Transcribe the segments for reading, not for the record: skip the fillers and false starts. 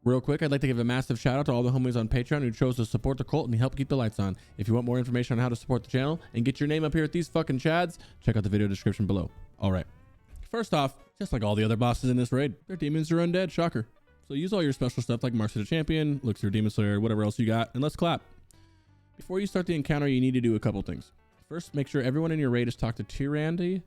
Real quick, I'd like to give a massive shout out to all the homies on Patreon who chose to support the cult and help keep the lights on. If you want more information on how to support the channel and get your name up here at these fucking chads, check out the video description below. All right. First off, just like all the other bosses in this raid, their demons are undead, shocker. So use all your special stuff like Marks of the Champion, Elixir Demon Slayer, whatever else you got, and let's clap. Before you start the encounter, you need to do a couple things. First, make sure everyone in your raid has talked to Tyrande,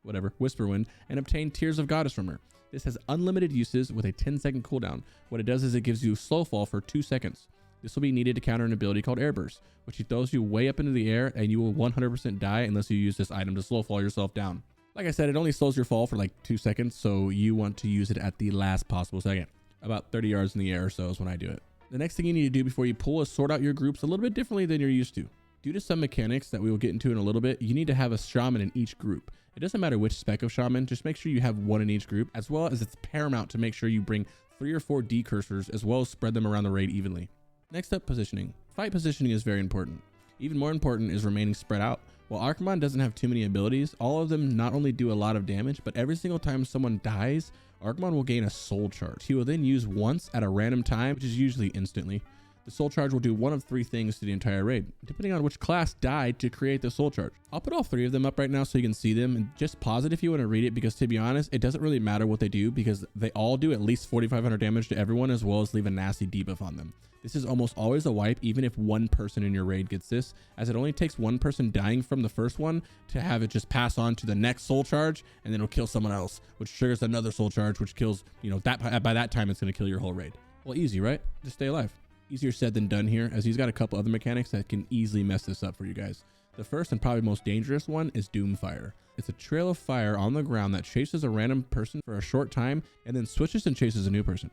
whatever, Whisperwind, and obtain Tears of Goddess from her. This has unlimited uses with a 10-second cooldown. What it does is it gives you slow fall for 2 seconds. This will be needed to counter an ability called Air Burst, which throws you way up into the air and you will 100% die unless you use this item to slow fall yourself down. Like I said, it only slows your fall for like 2 seconds, so you want to use it at the last possible second. About 30 yards in the air or so is when I do it. The next thing you need to do before you pull is sort out your groups a little bit differently than you're used to. Due to some mechanics that we will get into in a little bit, you need to have a shaman in each group. It doesn't matter which spec of shaman, just make sure you have one in each group, as well as it's paramount to make sure you bring 3 or 4 decursors, as well as spread them around the raid evenly. Next up, positioning. Fight positioning is very important. Even more important is remaining spread out. While Archimonde doesn't have too many abilities, all of them not only do a lot of damage, but every single time someone dies, Archimonde will gain a soul charge. He will then use once at a random time, which is usually instantly. The soul charge will do one of 3 things to the entire raid, depending on which class died to create the soul charge. I'll put all 3 of them up right now so you can see them, and just pause it if you want to read it, because to be honest, it doesn't really matter what they do because they all do at least 4,500 damage to everyone, as well as leave a nasty debuff on them. This is almost always a wipe, even if one person in your raid gets this, as it only takes one person dying from the first one to have it just pass on to the next soul charge, and then it'll kill someone else, which triggers another soul charge, which kills, that by that time it's going to kill your whole raid. Well, easy, right? Just stay alive. Easier said than done here, as he's got a couple other mechanics that can easily mess this up for you guys. The first and probably most dangerous one is Doomfire. It's a trail of fire on the ground that chases a random person for a short time and then switches and chases a new person.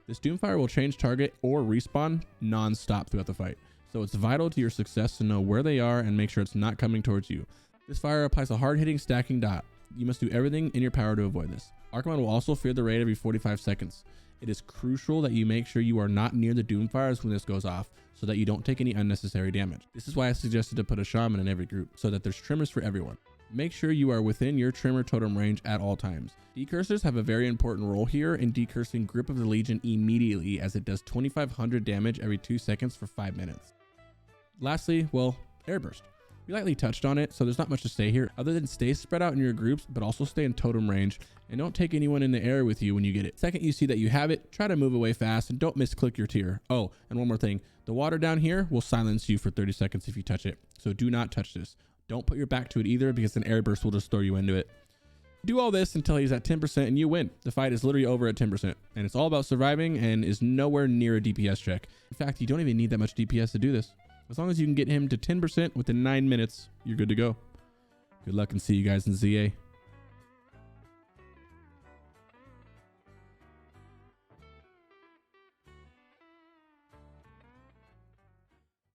This Doomfire will change target or respawn non-stop throughout the fight, so it's vital to your success to know where they are and make sure it's not coming towards you. This fire applies a hard-hitting stacking dot. You must do everything in your power to avoid this. Archimonde will also fear the raid every 45 seconds. It is crucial that you make sure you are not near the Doomfires when this goes off, so that you don't take any unnecessary damage. This is why I suggested to put a shaman in every group, so that there's trimmers for everyone. Make sure you are within your trimmer totem range at all times. Decursors have a very important role here in decursing Grip of the Legion immediately, as it does 2,500 damage every 2 seconds for 5 minutes. Lastly, well, Air Burst. We lightly touched on it, so there's not much to say here other than stay spread out in your groups, but also stay in totem range and don't take anyone in the air with you when you get it. Second you see that you have it, try to move away fast and don't misclick your tier. Oh, and one more thing, the water down here will silence you for 30 seconds if you touch it, so do not touch this. Don't put your back to it either, because an Air Burst will just throw you into it. Do all this until he's at 10% and you win. The fight is literally over at 10%, and it's all about surviving and is nowhere near a DPS check. In fact, you don't even need that much DPS to do this. As long as you can get him to 10% within 9 minutes, you're good to go. Good luck and see you guys in ZA.